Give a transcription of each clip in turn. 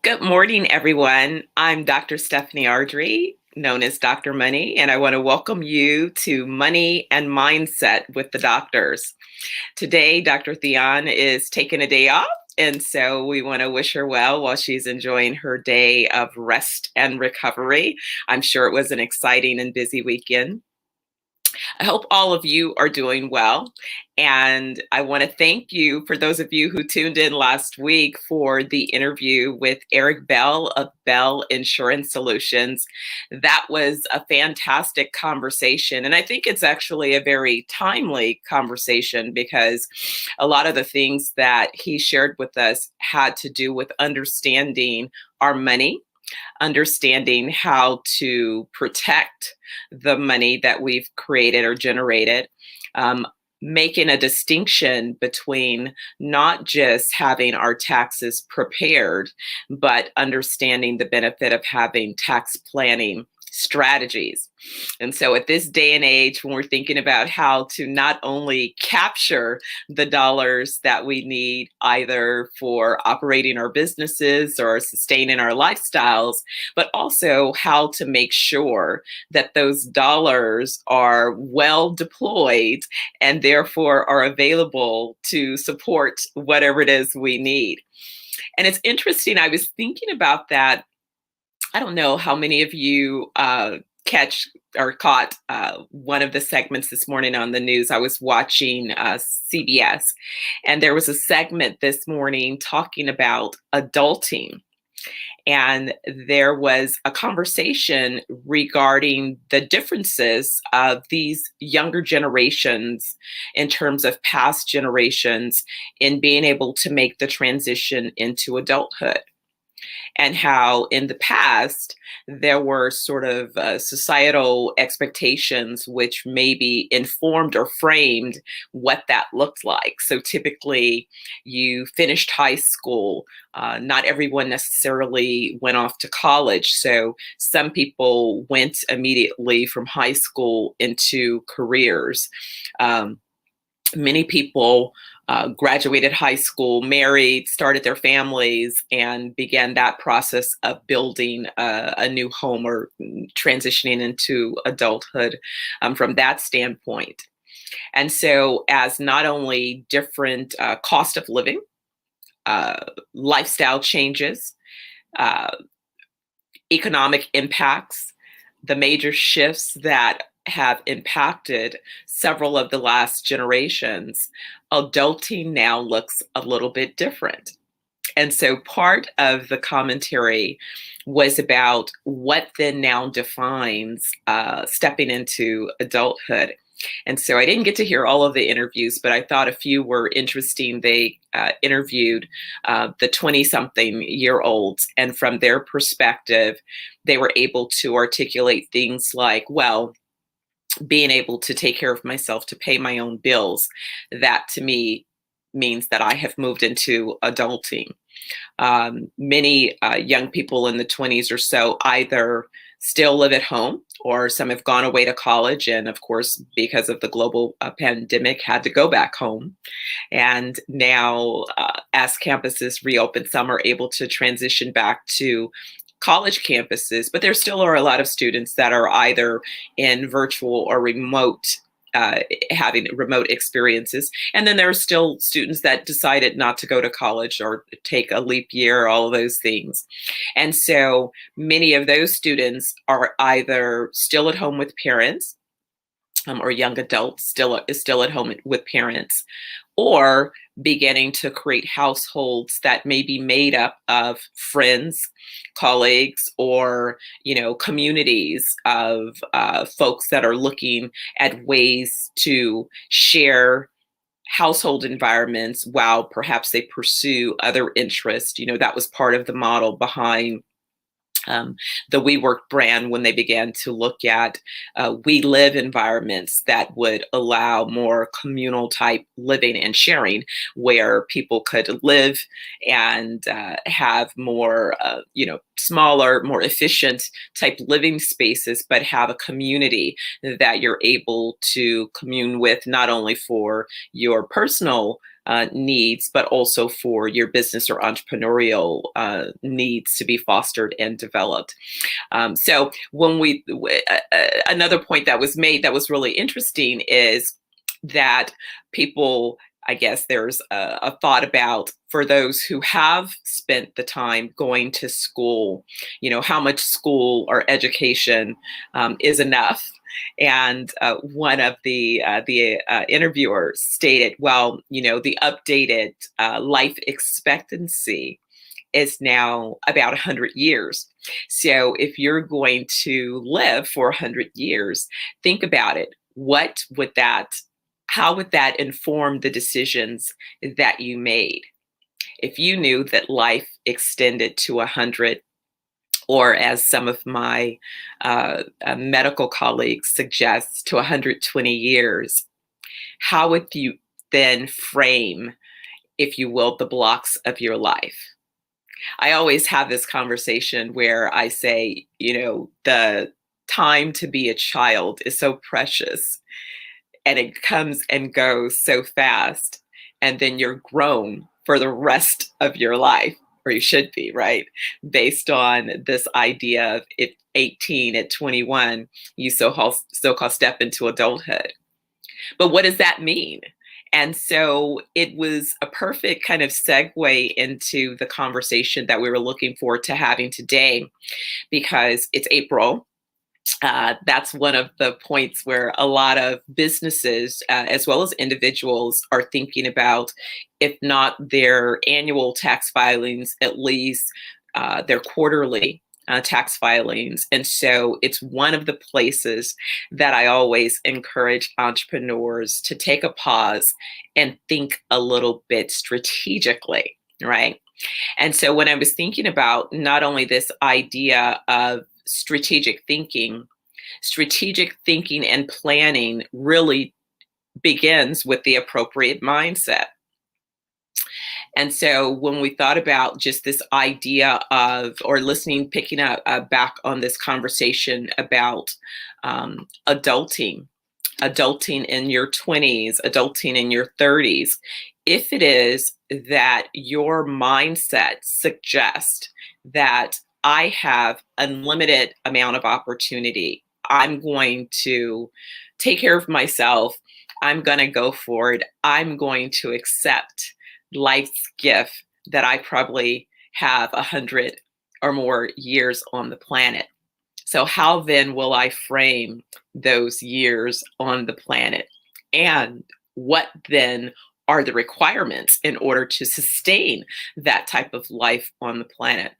Good morning, everyone. I'm Dr. Stephanie Ardrey, known as Dr. Money, and I want to welcome you to Money and Mindset with the Doctors. Today, Dr. Thyonne is taking a day off, and so we want to wish her well while she's enjoying her day of rest and recovery. I'm sure it was an exciting and busy weekend. I hope all of you are doing well. And I want to thank you for those of you who tuned in last week for the interview with Eric Bell of Bell Insurance Solutions. That was a fantastic conversation. And I think it's actually a very timely conversation because a lot of the things that he shared with us had to do with understanding our money, understanding how to protect the money that we've created or generated, making a distinction between not just having our taxes prepared, but understanding the benefit of having tax planning strategies. And so at this day and age, when we're thinking about how to not only capture the dollars that we need either for operating our businesses or sustaining our lifestyles, but also how to make sure that those dollars are well deployed and therefore are available to support whatever it is we need. And it's interesting, I was thinking about that. I don't know how many of you catch or caught one of the segments this morning on the news. I was watching CBS, and there was a segment this morning talking about adulting. And there was a conversation regarding the differences of these younger generations in terms of past generations in being able to make the transition into adulthood. And how in the past there were sort of societal expectations which maybe informed or framed what that looked like. So typically you finished high school. Not everyone necessarily went off to college. So some people went immediately from high school into careers. Many people graduated high school, married, started their families, and began that process of building a new home or transitioning into adulthood from that standpoint. And so, as not only different cost of living, lifestyle changes, uh, economic impacts, the major shifts that have impacted several of the last generations, adulting now looks a little bit different. And so part of the commentary was about what then now defines stepping into adulthood. And so I didn't get to hear all of the interviews, but I thought a few were interesting. They interviewed the 20-something-year-olds, and from their perspective, they were able to articulate things like, well, being able to take care of myself, to pay my own bills, that to me means that I have moved into adulting. Many young people in the 20s or so either still live at home, or some have gone away to college, and of course, because of the global pandemic, had to go back home. And now, as campuses reopen, some are able to transition back to college campuses, but there still are a lot of students that are either in virtual or remote, having remote experiences. And then there are still students that decided not to go to college or take a leap year, all of those things. And so many of those students are either still at home with parents, or young adults still at home with parents, or beginning to create households that may be made up of friends, colleagues, or communities of folks that are looking at ways to share household environments while perhaps they pursue other interests. That was part of the model behind the WeWork brand when they began to look at We Live environments that would allow more communal type living and sharing, where people could live and have more, smaller, more efficient type living spaces, but have a community that you're able to commune with, not only for your personal needs, but also for your business or entrepreneurial needs to be fostered and developed. So when another point that was made that was really interesting is that people, I guess there's a thought about for those who have spent the time going to school, how much school or education is enough. And one of the interviewers stated, well, the updated life expectancy is now about 100 years. So if you're going to live for 100 years, think about it. How would that inform the decisions that you made? If you knew that life extended to 100, or as some of my medical colleagues suggest, to 120 years, how would you then frame, if you will, the blocks of your life? I always have this conversation where I say, the time to be a child is so precious and it comes and goes so fast. And then you're grown for the rest of your life, or you should be, right? Based on this idea of at 18, at 21, you so-called step into adulthood. But what does that mean? And so it was a perfect kind of segue into the conversation that we were looking forward to having today, because it's April. That's one of the points where a lot of businesses, as well as individuals, are thinking about, if not their annual tax filings, at least their quarterly tax filings. And so it's one of the places that I always encourage entrepreneurs to take a pause and think a little bit strategically, right? And so when I was thinking about not only this idea of strategic thinking and planning really begins with the appropriate mindset. And so when we thought about just this idea of, or picking up back on this conversation about adulting in your 20s, adulting in your 30s, if it is that your mindset suggests that I have unlimited amount of opportunity, I'm going to take care of myself, I'm going to go forward, I'm going to accept life's gift that I probably have 100 or more years on the planet. So how then will I frame those years on the planet? And what then are the requirements in order to sustain that type of life on the planet?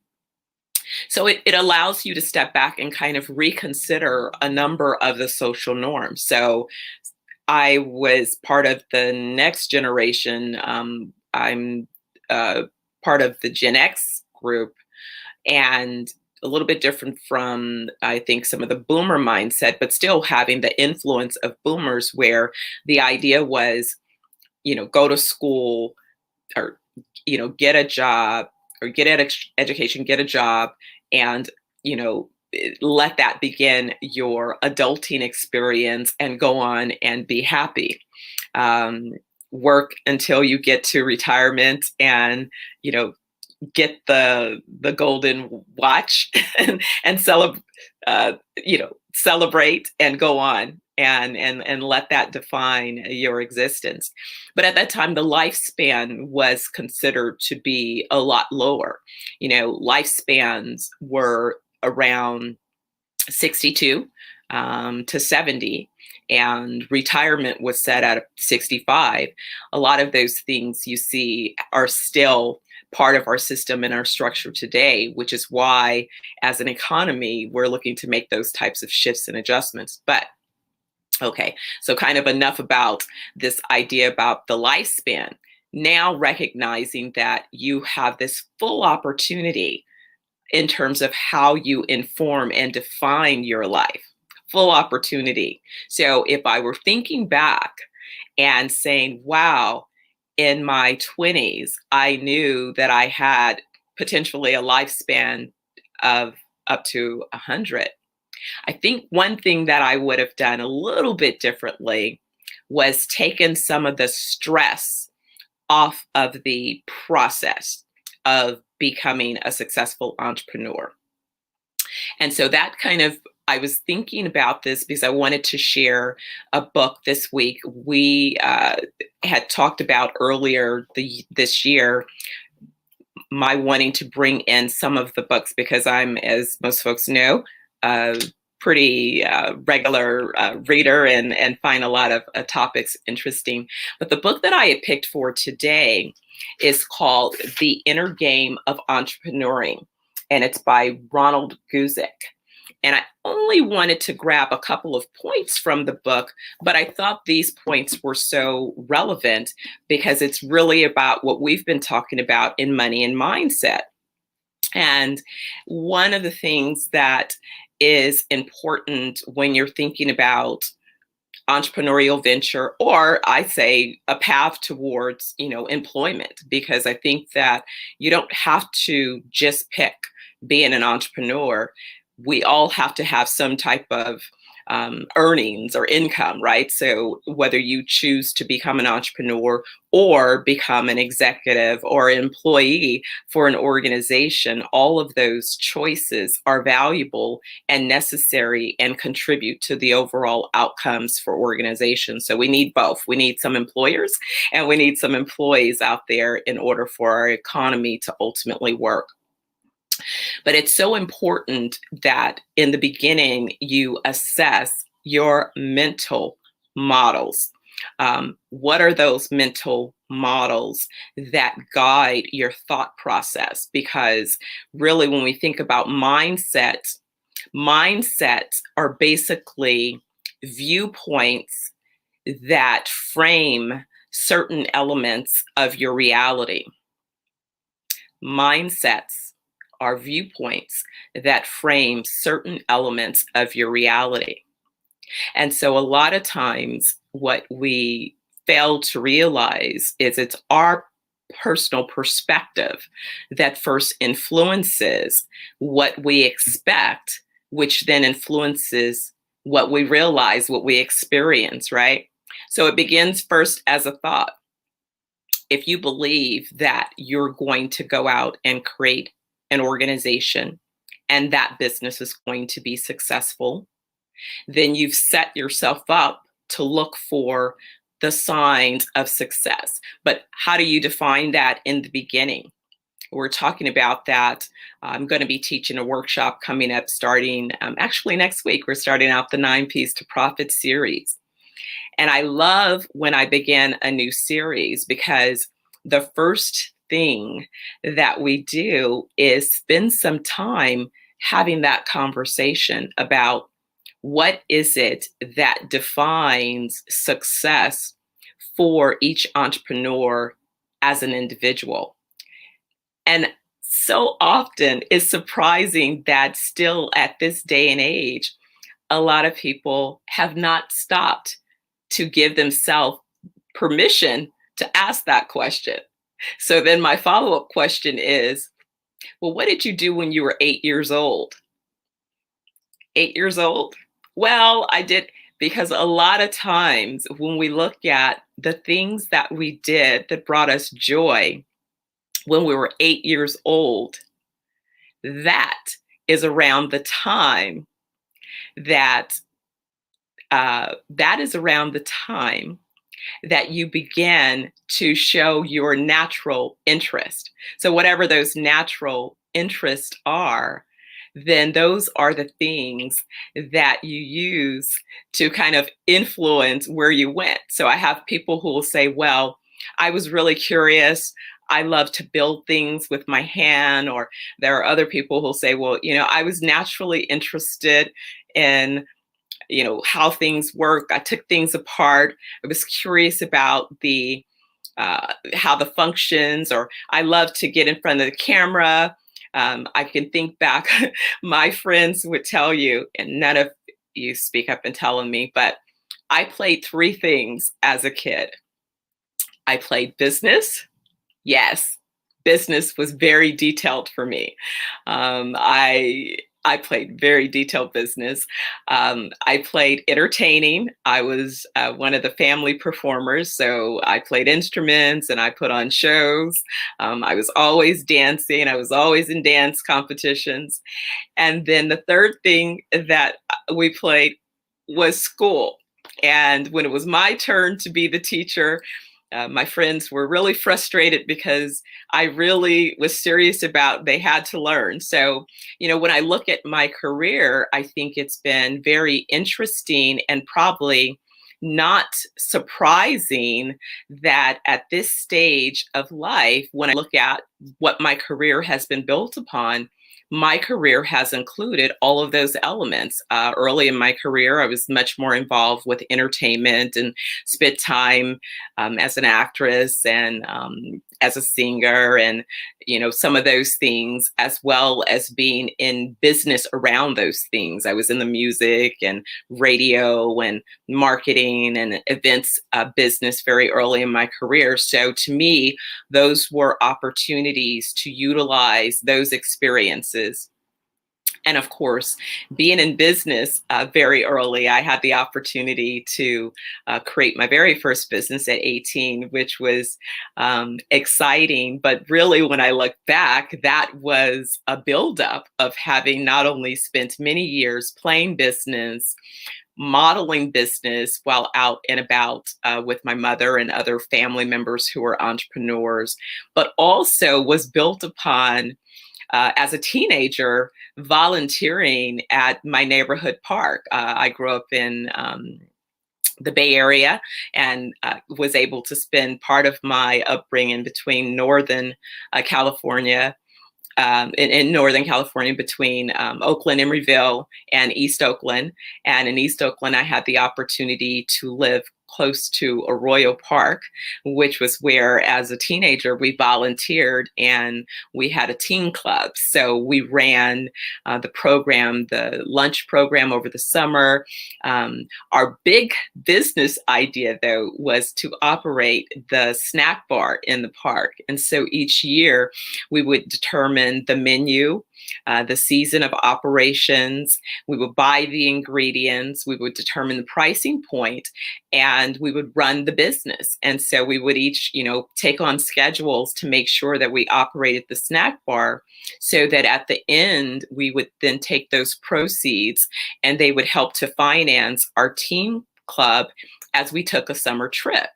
So it allows you to step back and kind of reconsider a number of the social norms. So I was part of the next generation. I'm part of the Gen X group, and a little bit different from, I think, some of the boomer mindset, but still having the influence of boomers, where the idea was, go to school, or, get a job, or get education, get a job, and, let that begin your adulting experience and go on and be happy. Work until you get to retirement and, get the golden watch and celebrate and go on and let that define your existence. But at that time, the lifespan was considered to be a lot lower. Lifespans were around 62 to 70, and retirement was set at 65. A lot of those things you see are still part of our system and our structure today, which is why, as an economy, we're looking to make those types of shifts and adjustments. But okay, so kind of enough about this idea about the lifespan. Now recognizing that you have this full opportunity in terms of how you inform and define your life, full opportunity. So if I were thinking back and saying, wow, in my 20s, I knew that I had potentially a lifespan of up to 100. I think one thing that I would have done a little bit differently was taken some of the stress off of the process of becoming a successful entrepreneur. And so that kind of, I was thinking about this because I wanted to share a book this week. We had talked about earlier this year my wanting to bring in some of the books because I'm, as most folks know, a pretty regular reader and find a lot of topics interesting. But the book that I had picked for today is called The Inner Game of Entrepreneuring, and it's by Ronald Guzik. And I only wanted to grab a couple of points from the book, but I thought these points were so relevant because it's really about what we've been talking about in money and mindset. And one of the things that is important when you're thinking about entrepreneurial venture, or I say a path towards, employment, because I think that you don't have to just pick being an entrepreneur. We all have to have some type of earnings or income, right? So whether you choose to become an entrepreneur or become an executive or an employee for an organization, all of those choices are valuable and necessary and contribute to the overall outcomes for organizations. So we need both. We need some employers and we need some employees out there in order for our economy to ultimately work. But it's so important that in the beginning, you assess your mental models. What are those mental models that guide your thought process? Because really, when we think about mindsets are basically viewpoints that frame certain elements of your reality. Mindsets are viewpoints that frame certain elements of your reality. And so a lot of times what we fail to realize is it's our personal perspective that first influences what we expect, which then influences what we realize, what we experience, right? So it begins first as a thought. If you believe that you're going to go out and create an organization and that business is going to be successful, then you've set yourself up to look for the signs of success. But how do you define that in the beginning? We're talking about that. I'm going to be teaching a workshop coming up starting actually next week. We're starting out the 9 P's to Profit series. And I love when I begin a new series because the first thing that we do is spend some time having that conversation about what is it that defines success for each entrepreneur as an individual. And so often it's surprising that still at this day and age, a lot of people have not stopped to give themselves permission to ask that question. So then my follow-up question is, well, what did you do when you were 8 years old? 8 years old? Well, I did, because a lot of times when we look at the things that we did that brought us joy when we were 8 years old, that is around the time that that you begin to show your natural interest. So whatever those natural interests are, then those are the things that you use to kind of influence where you went. So I have people who will say, well, I was really curious. I love to build things with my hand. Or there are other people who'll say, well, I was naturally interested in how things work. I took things apart. I was curious about the how the functions, or I love to get in front of the camera. I can think back, my friends would tell you, and none of you speak up and telling me, but I played 3 things as a kid. I played business. Yes, business was very detailed for me. I played very detailed business. I played entertaining. I was one of the family performers, so I played instruments and I put on shows. I was always dancing. I was always in dance competitions. And then the third thing that we played was school. And when it was my turn to be the teacher, my friends were really frustrated because I really was serious about they had to learn. So, when I look at my career, I think it's been very interesting and probably not surprising that at this stage of life, when I look at what my career has been built upon, my career has included all of those elements. Early in my career, I was much more involved with entertainment and spent time as an actress and as a singer, and some of those things, as well as being in business around those things. I was in the music and radio and marketing and events business very early in my career. So to me, those were opportunities to utilize those experiences. And of course, being in business very early, I had the opportunity to create my very first business at 18, which was exciting. But really, when I look back, that was a buildup of having not only spent many years playing business, modeling business while out and about with my mother and other family members who were entrepreneurs, but also was built upon as a teenager volunteering at my neighborhood park. I grew up in the Bay Area and was able to spend part of my upbringing between Northern California in Northern California between Oakland, Emeryville, and East Oakland. And in East Oakland, I had the opportunity to live close to Arroyo Park, which was where, as a teenager, we volunteered and we had a teen club. So we ran the program, the lunch program over the summer. Our big business idea, though, was to operate the snack bar in the park. And so each year we would determine the menu, the season of operations. We would buy the ingredients. We would determine the pricing point, and we would run the business. And so we would each, take on schedules to make sure that we operated the snack bar, so that at the end, we would then take those proceeds and they would help to finance our team club as we took a summer trip.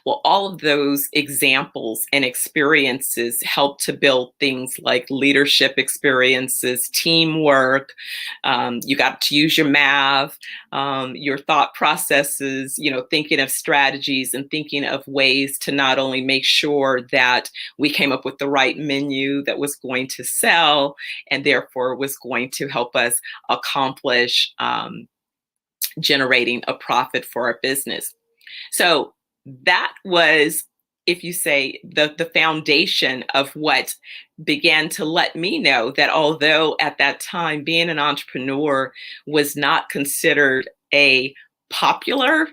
Well, all of those examples and experiences help to build things like leadership experiences, teamwork. You got to use your math, your thought processes, thinking of strategies and thinking of ways to not only make sure that we came up with the right menu that was going to sell and therefore was going to help us accomplish generating a profit for our business. So that was, if you say, the foundation of what began to let me know that although at that time being an entrepreneur was not considered a popular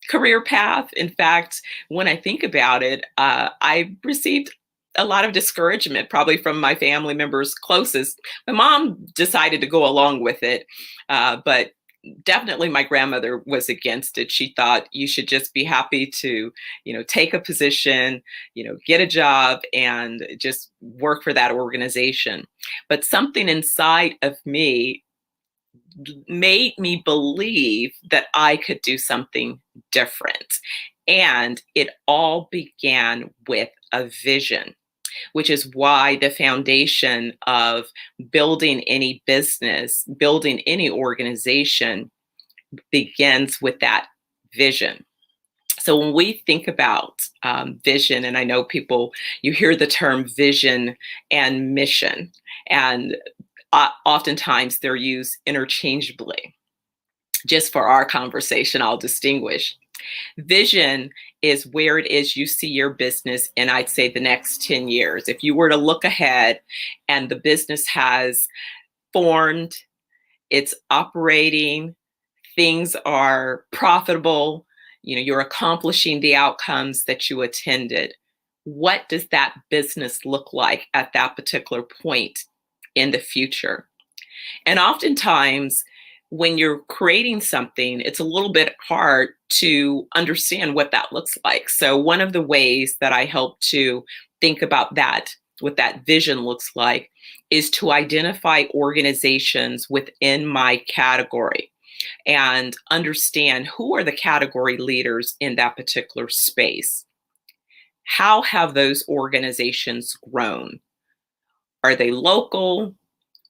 career path. In fact, when I think about it, I received a lot of discouragement, probably from my family members closest. My mom decided to go along with it, but definitely my grandmother was against it. She thought you should just be happy to, take a position, get a job and just work for that organization. But something inside of me made me believe that I could do something different. And it all began with a vision, which is why the foundation of building any business, building any organization begins with that vision. So when we think about vision, and I know people, you hear the term vision and mission, and oftentimes they're used interchangeably. Just for our conversation, I'll distinguish. Vision is where it is you see your business in, I'd say, the next 10 years. If you were to look ahead and the business has formed, it's operating, things are profitable, you're accomplishing the outcomes that you attended. What does that business look like at that particular point in the future? And oftentimes, when you're creating something, it's a little bit hard to understand what that looks like. So, one of the ways that I help to think about that, what that vision looks like, is to identify organizations within my category and understand who are the category leaders in that particular space. How have those organizations grown? Are they local?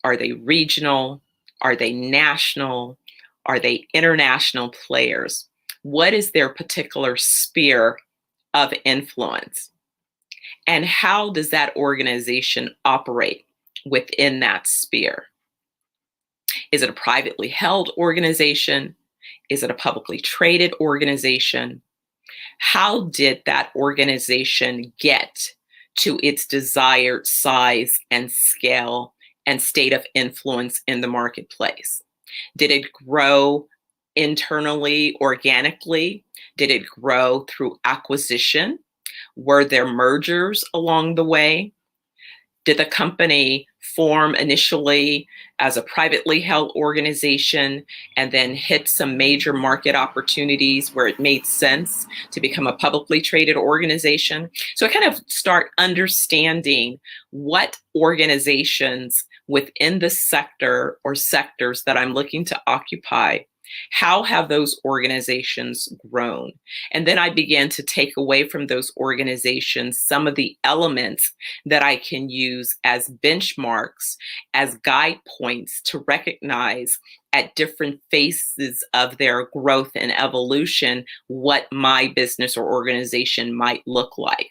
Are they regional? Are they national? Are they international players? What is their particular sphere of influence? And how does that organization operate within that sphere? Is it a privately held organization? Is it a publicly traded organization? How did that organization get to its desired size and scale and state of influence in the marketplace? Did it grow internally, organically? Did it grow through acquisition? Were there mergers along the way? Did the company form initially as a privately held organization and then hit some major market opportunities where it made sense to become a publicly traded organization? So I kind of start understanding what organizations within the sector or sectors that I'm looking to occupy, how have those organizations grown? And then I began to take away from those organizations some of the elements that I can use as benchmarks, as guide points to recognize at different phases of their growth and evolution what my business or organization might look like.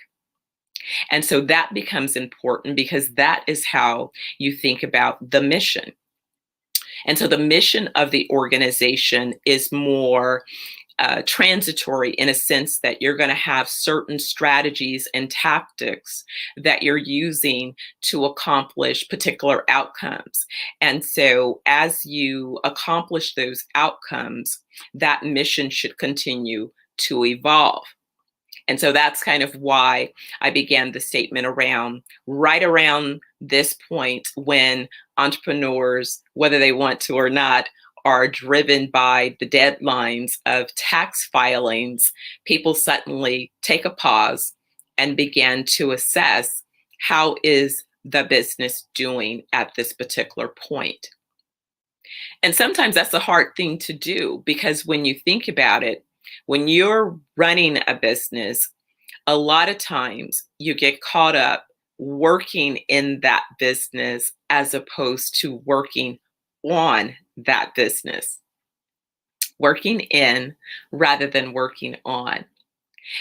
And so that becomes important because that is how you think about the mission. And so the mission of the organization is more transitory in a sense that you're going to have certain strategies and tactics that you're using to accomplish particular outcomes. And so as you accomplish those outcomes, that mission should continue to evolve. And so that's kind of why I began the statement around right around this point when entrepreneurs, whether they want to or not, are driven by the deadlines of tax filings, people suddenly take a pause and begin to assess how is the business doing at this particular point. And sometimes that's a hard thing to do because when you think about it, when you're running a business, a lot of times you get caught up working in that business as opposed to working on that business. Working in rather than working on.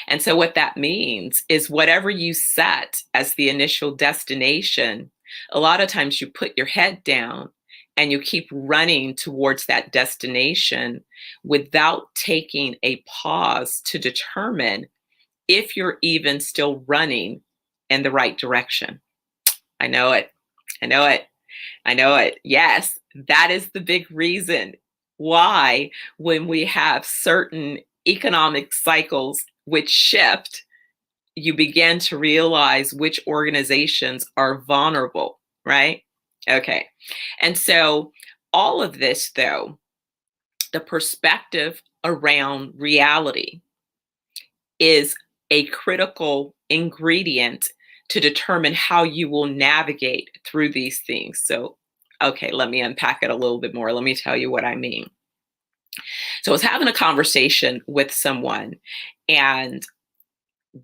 And so what that means is whatever you set as the initial destination, a lot of times you put your head down and you keep running towards that destination without taking a pause to determine if you're even still running in the right direction. I know it. I know it. I know it. Yes, that is the big reason why when we have certain economic cycles which shift, you begin to realize which organizations are vulnerable, right? Okay. And so all of this, though, the perspective around reality is a critical ingredient to determine how you will navigate through these things. So, okay, let me unpack it a little bit more. Let me tell you what I mean. So I was having a conversation with someone and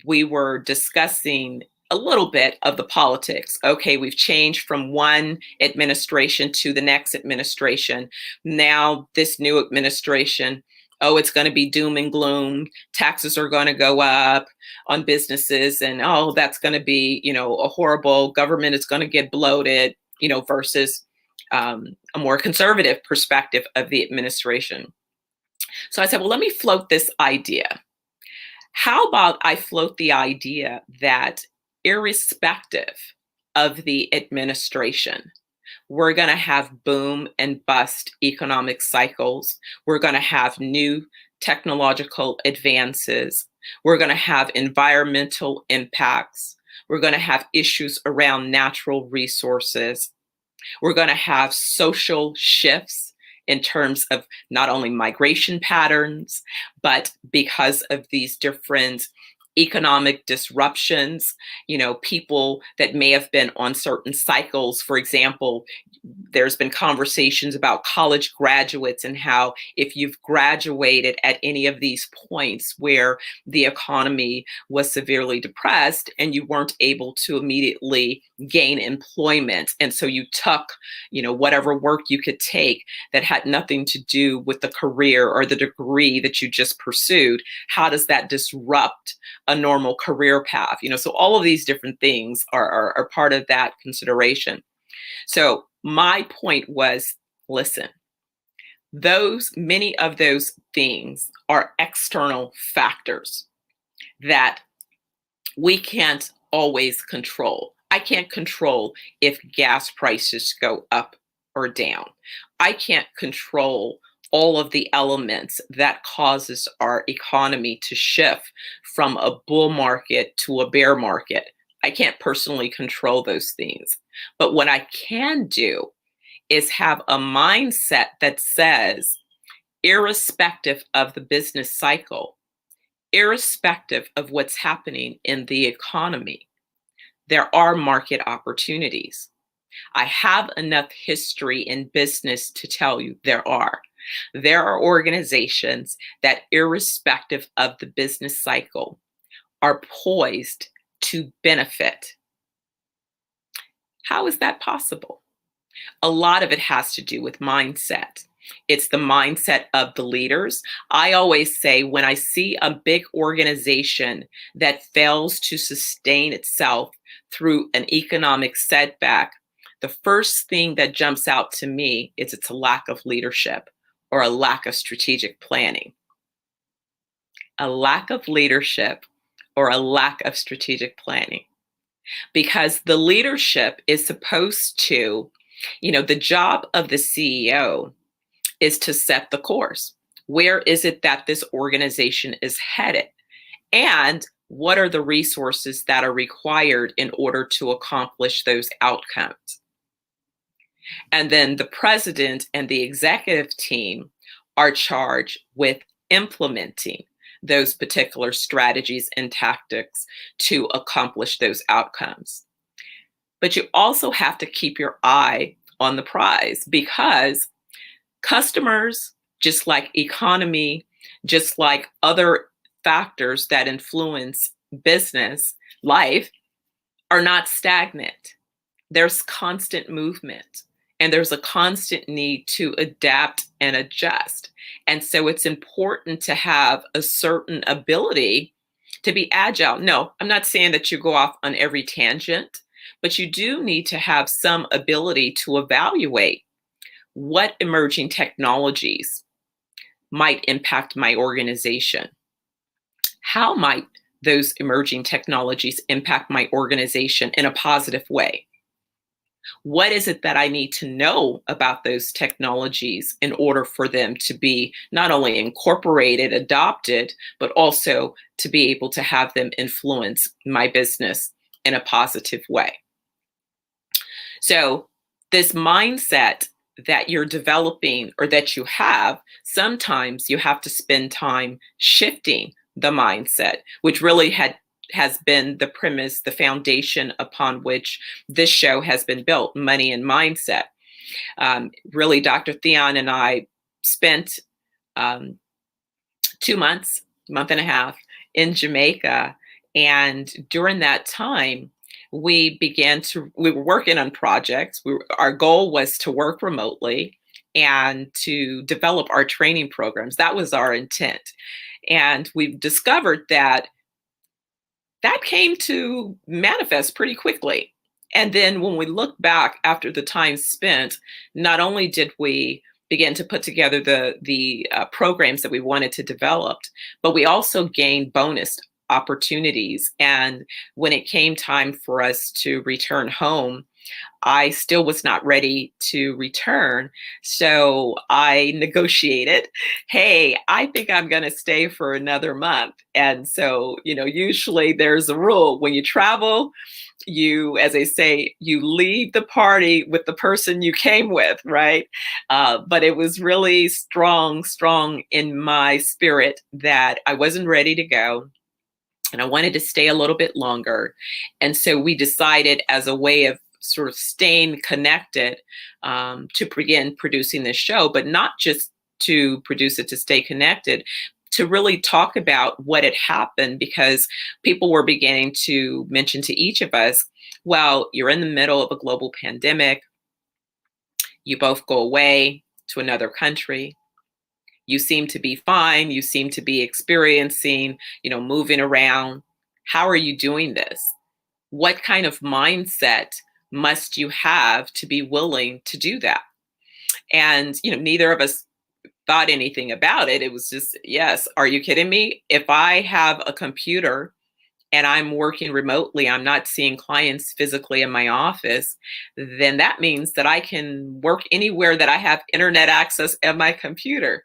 we were discussing a little bit of the politics. Okay, we've changed from one administration to the next administration. Now, this new administration, oh, it's going to be doom and gloom. Taxes are going to go up on businesses, and oh, that's going to be, a horrible government is going to get bloated, versus a more conservative perspective of the administration. So I said, well, let me float this idea. How about I float the idea that irrespective of the administration, we're going to have boom and bust economic cycles. We're going to have new technological advances. We're going to have environmental impacts. We're going to have issues around natural resources. We're going to have social shifts in terms of not only migration patterns, but because of these different economic disruptions, people that may have been on certain cycles. For example, there's been conversations about college graduates and how if you've graduated at any of these points where the economy was severely depressed and you weren't able to immediately gain employment, and so you took whatever work you could take that had nothing to do with the career or the degree that you just pursued, how does that disrupt a normal career path? So all of these different things are part of that consideration. So my point was, listen, many of those things are external factors that we can't always control. I can't control if gas prices go up or down. I can't control all of the elements that causes our economy to shift from a bull market to a bear market. I can't personally control those things. But what I can do is have a mindset that says, irrespective of the business cycle, irrespective of what's happening in the economy, there are market opportunities. I have enough history in business to tell you there are. There are organizations that, irrespective of the business cycle, are poised to benefit. How is that possible? A lot of it has to do with mindset. It's the mindset of the leaders. I always say when I see a big organization that fails to sustain itself through an economic setback, the first thing that jumps out to me is it's a lack of leadership or a lack of strategic planning. A lack of leadership or a lack of strategic planning. Because the leadership is supposed to, the job of the CEO is to set the course. Where is it that this organization is headed? And what are the resources that are required in order to accomplish those outcomes? And then the president and the executive team are charged with implementing those particular strategies and tactics to accomplish those outcomes. But you also have to keep your eye on the prize, because customers, just like economy, just like other factors that influence business life, are not stagnant. There's constant movement, and there's a constant need to adapt and adjust. And so it's important to have a certain ability to be agile. No, I'm not saying that you go off on every tangent, but you do need to have some ability to evaluate what emerging technologies might impact my organization. How might those emerging technologies impact my organization in a positive way? What is it that I need to know about those technologies in order for them to be not only incorporated, adopted, but also to be able to have them influence my business in a positive way? So this mindset that you're developing or that you have, sometimes you have to spend time shifting the mindset, which really has been the premise, the foundation upon which this show has been built, Money and Mindset. Really, Dr. Thyonne and I spent 2 months, month and a half in Jamaica. And during that time, we were working on projects. Our goal was to work remotely and to develop our training programs. That was our intent. And we've discovered that came to manifest pretty quickly. And then when we look back after the time spent, not only did we begin to put together the programs that we wanted to develop, but we also gained bonus opportunities. And when it came time for us to return home, I still was not ready to return. So I negotiated, hey, I think I'm going to stay for another month. And so, usually there's a rule when you travel, you, as they say, you leave the party with the person you came with, right? But it was really strong in my spirit that I wasn't ready to go and I wanted to stay a little bit longer. And so we decided, as a way of sort of staying connected, to begin producing this show, but not just to produce it to stay connected, to really talk about what had happened, because people were beginning to mention to each of us, well, you're in the middle of a global pandemic. You both go away to another country. You seem to be fine. You seem to be experiencing, moving around. How are you doing this? What kind of mindset must you have to be willing to do that? And, neither of us thought anything about it. It was just, yes, are you kidding me? If I have a computer and I'm working remotely, I'm not seeing clients physically in my office, then that means that I can work anywhere that I have internet access at my computer.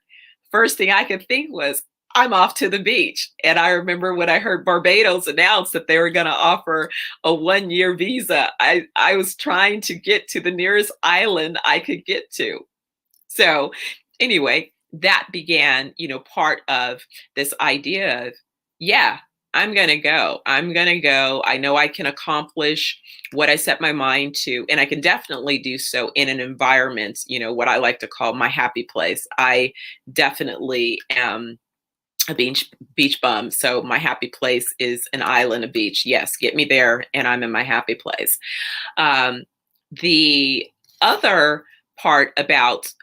First thing I could think was, I'm off to the beach. And I remember when I heard Barbados announce that they were going to offer a 1-year visa, I was trying to get to the nearest island I could get to. So anyway, that began, part of this idea of, yeah, I'm going to go. I'm going to go. I know I can accomplish what I set my mind to, and I can definitely do so in an environment, what I like to call my happy place. I definitely am a beach bum. So my happy place is an island, a beach. Yes, get me there and I'm in my happy place. The other part about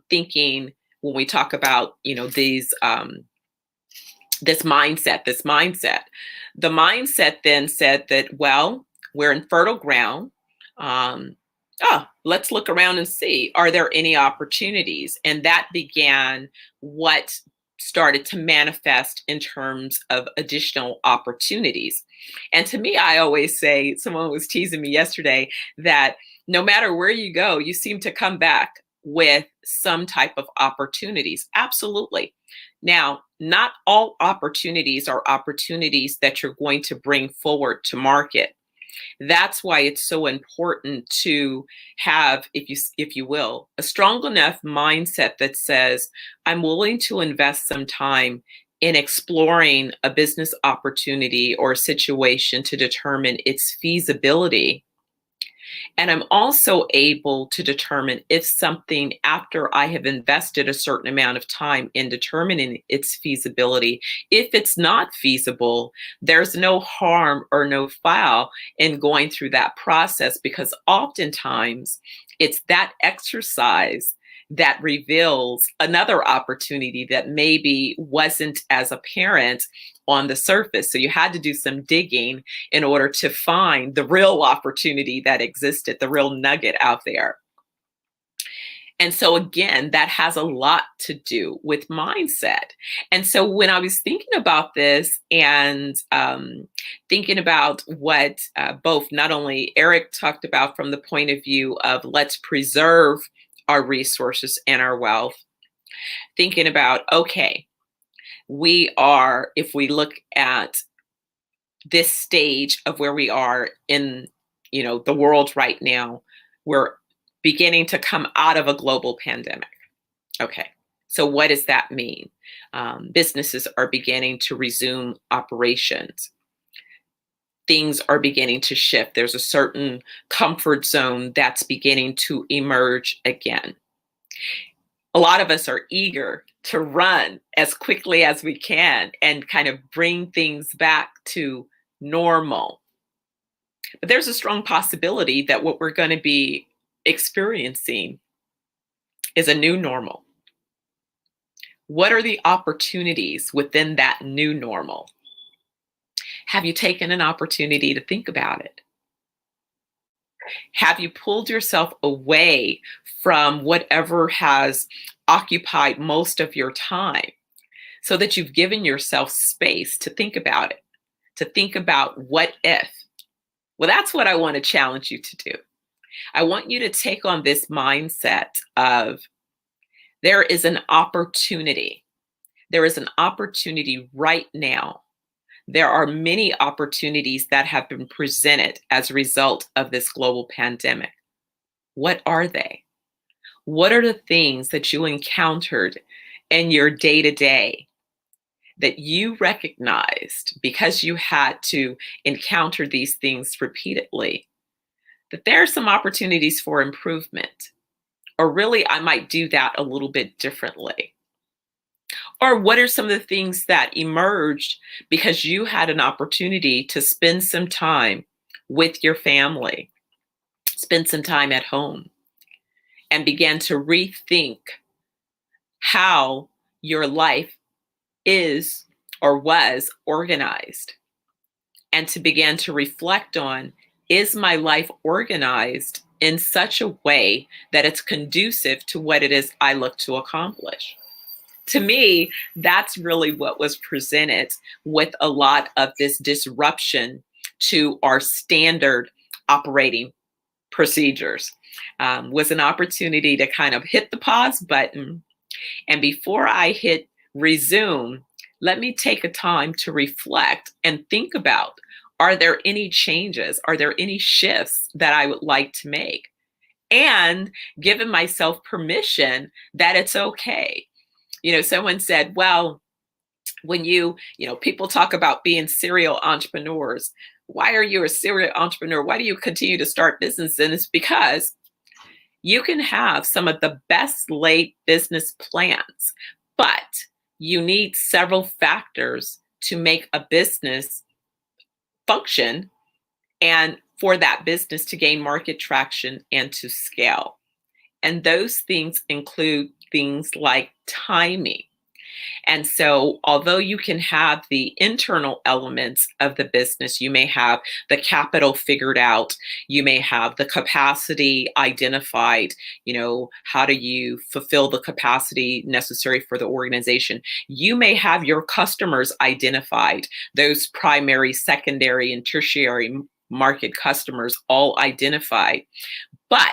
thinking, when we talk about, these, this mindset, the mindset then said that, well, we're in fertile ground. Let's look around and see, are there any opportunities? And that began what started to manifest in terms of additional opportunities. And to me, I always say, someone was teasing me yesterday, that no matter where you go, you seem to come back with some type of opportunities. Absolutely. Now, not all opportunities are opportunities that you're going to bring forward to market. That's why it's so important to have, if you will, a strong enough mindset that says, I'm willing to invest some time in exploring a business opportunity or situation to determine its feasibility. And I'm also able to determine if something, after I have invested a certain amount of time in determining its feasibility, if it's not feasible, there's no harm or no foul in going through that process, because oftentimes it's that exercise that reveals another opportunity that maybe wasn't as apparent on the surface. So you had to do some digging in order to find the real opportunity that existed, the real nugget out there. And so again, that has a lot to do with mindset. And so when I was thinking about this and thinking about what both, not only Eric talked about from the point of view of let's preserve our resources and our wealth, thinking about, okay, if we look at this stage of where we are in, the world right now, we're beginning to come out of a global pandemic. Okay, so what does that mean? Businesses are beginning to resume operations. Things are beginning to shift. There's a certain comfort zone that's beginning to emerge again. A lot of us are eager to run as quickly as we can and kind of bring things back to normal. But there's a strong possibility that what we're going to be experiencing is a new normal. What are the opportunities within that new normal? Have you taken an opportunity to think about it? Have you pulled yourself away from whatever has occupied most of your time so that you've given yourself space to think about it, to think about what if? Well, that's what I want to challenge you to do. I want you to take on this mindset of there is an opportunity. There is an opportunity right now. There are many opportunities that have been presented as a result of this global pandemic. What are they? What are the things that you encountered in your day to day that you recognized because you had to encounter these things repeatedly? That there are some opportunities for improvement, or really, I might do that a little bit differently. Or what are some of the things that emerged because you had an opportunity to spend some time with your family, spend some time at home, and began to rethink how your life is or was organized, and to begin to reflect on, is my life organized in such a way that it's conducive to what it is I look to accomplish? To me, that's really what was presented with a lot of this disruption to our standard operating procedures. Was an opportunity to kind of hit the pause button. And before I hit resume, let me take a time to reflect and think about, are there any changes? Are there any shifts that I would like to make? And giving myself permission that it's okay. Someone said, well, when people talk about being serial entrepreneurs, why are you a serial entrepreneur? Why do you continue to start business? And it's because you can have some of the best laid business plans, but you need several factors to make a business function and for that business to gain market traction and to scale. And those things include things like timing. And so, although you can have the internal elements of the business, you may have the capital figured out, you may have the capacity identified, how do you fulfill the capacity necessary for the organization? You may have your customers identified, those primary, secondary, and tertiary market customers all identified. But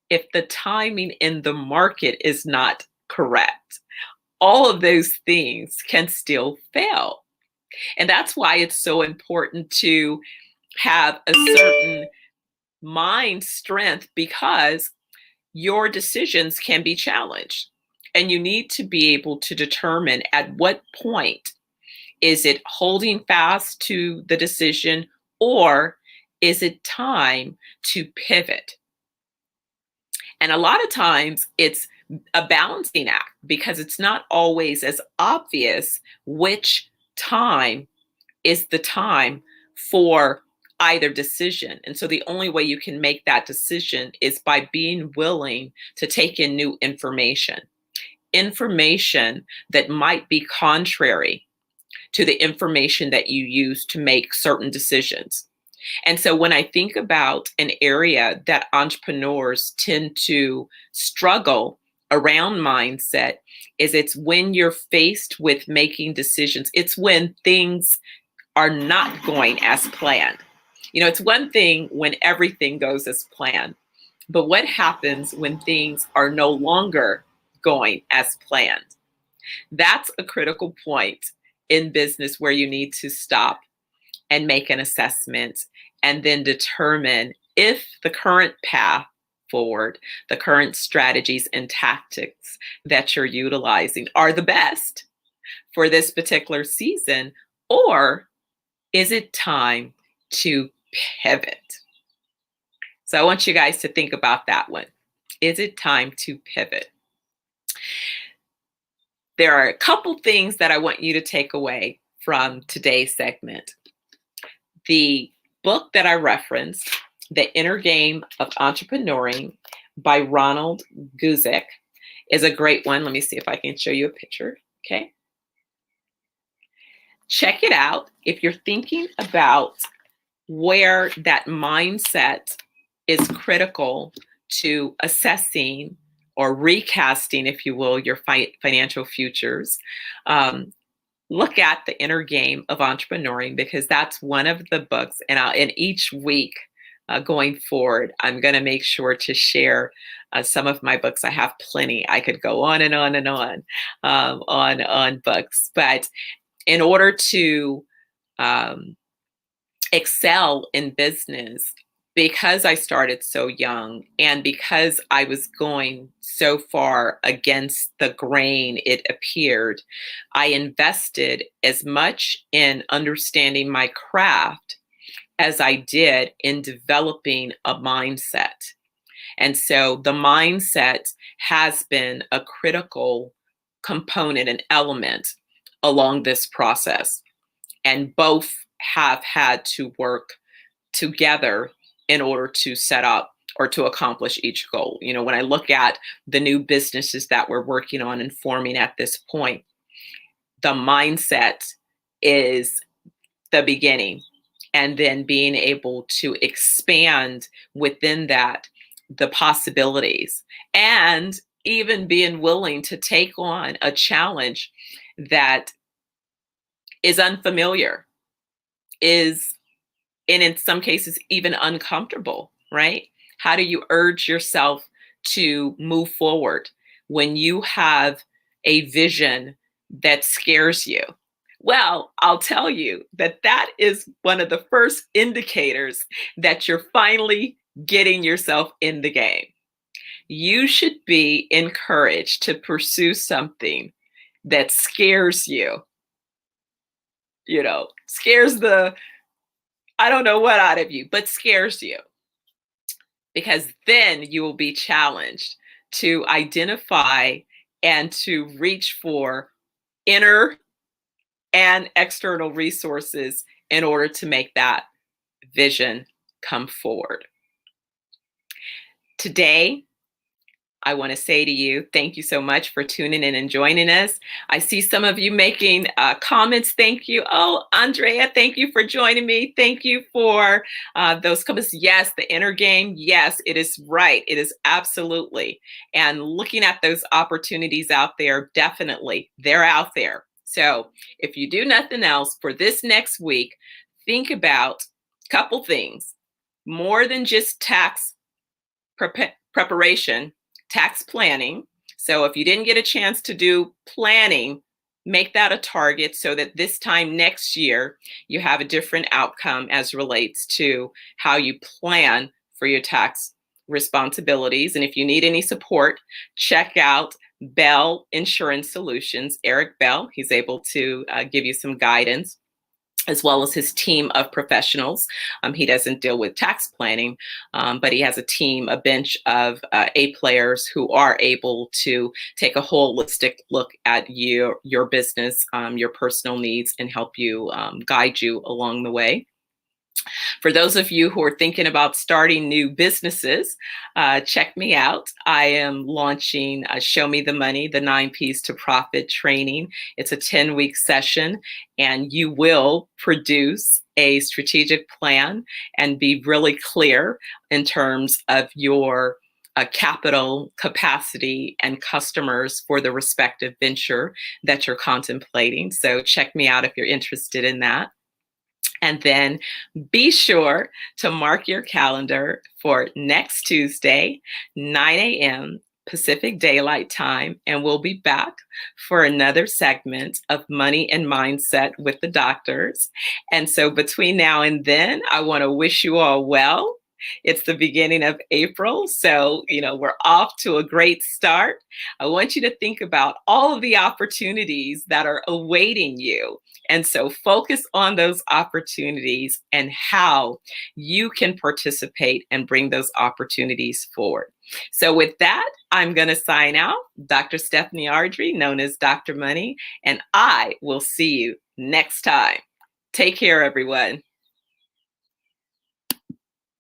if the timing in the market is not correct, all of those things can still fail. And that's why it's so important to have a certain mind strength, because your decisions can be challenged. And you need to be able to determine at what point is it holding fast to the decision, or is it time to pivot? And a lot of times it's a balancing act, because it's not always as obvious which time is the time for either decision. And so the only way you can make that decision is by being willing to take in new information that might be contrary to the information that you use to make certain decisions. And so when I think about an area that entrepreneurs tend to struggle around mindset, it's when you're faced with making decisions. It's when things are not going as planned. It's one thing when everything goes as planned, but what happens when things are no longer going as planned? That's a critical point in business where you need to stop and make an assessment, and then determine if the current path forward, the current strategies and tactics that you're utilizing are the best for this particular season, or is it time to pivot? So I want you guys to think about that one. Is it time to pivot? There are a couple things that I want you to take away from today's segment. The book that I referenced, The Inner Game of Entrepreneuring by Ronald Guzik, is a great one. Let me see if I can show you a picture. Okay. Check it out if you're thinking about where that mindset is critical to assessing or recasting, if you will, your financial futures. Look at The Inner Game of Entrepreneuring, because that's one of the books. And each week going forward. I'm going to make sure to share some of my books. I have plenty. I could go on and on and on books. But in order to excel in business, because I started so young and because I was going so far against the grain, it appeared, I invested as much in understanding my craft as I did in developing a mindset. And so the mindset has been a critical component and element along this process. And both have had to work together in order to set up or to accomplish each goal. You know, when I look at the new businesses that we're working on and forming at this point, the mindset is the beginning. And then being able to expand within that, the possibilities, and even being willing to take on a challenge that is unfamiliar, is, and in some cases, even uncomfortable, right? How do you urge yourself to move forward when you have a vision that scares you? Well, I'll tell you that that is one of the first indicators that you're finally getting yourself in the game. You should be encouraged to pursue something that scares you, scares the, I don't know what out of you, but scares you. Because then you will be challenged to identify and to reach for inner and external resources in order to make that vision come forward. Today, I want to say to you, thank you so much for tuning in and joining us. I see some of you making comments. Thank you. Oh, Andrea, thank you for joining me. Thank you for those comments. Yes, the inner game. Yes, it is right. It is absolutely. And looking at those opportunities out there, definitely, they're out there. So if you do nothing else for this next week, think about a couple things. More than just tax preparation, tax planning. So if you didn't get a chance to do planning, make that a target so that this time next year, you have a different outcome as relates to how you plan for your tax responsibilities. And if you need any support, check out Bell Insurance Solutions, Eric Bell. He's able to give you some guidance, as well as his team of professionals. He doesn't deal with tax planning, but he has a team, a bench of A players who are able to take a holistic look at your business, your personal needs, and help you guide you along the way. For those of you who are thinking about starting new businesses, check me out. I am launching Show Me the Money, the 9 P's to Profit training. It's a 10-week session, and you will produce a strategic plan and be really clear in terms of your capital capacity and customers for the respective venture that you're contemplating. So check me out if you're interested in that. And then be sure to mark your calendar for next Tuesday, 9 a.m. Pacific Daylight Time, and we'll be back for another segment of Money and Mindset with the doctors. And so between now and then, I want to wish you all well. It's the beginning of April, so we're off to a great start. I want you to think about all of the opportunities that are awaiting you. And so focus on those opportunities and how you can participate and bring those opportunities forward. So with that, I'm going to sign out. Dr. Stephanie Ardrey, known as Dr. Money, and I will see you next time. Take care, everyone.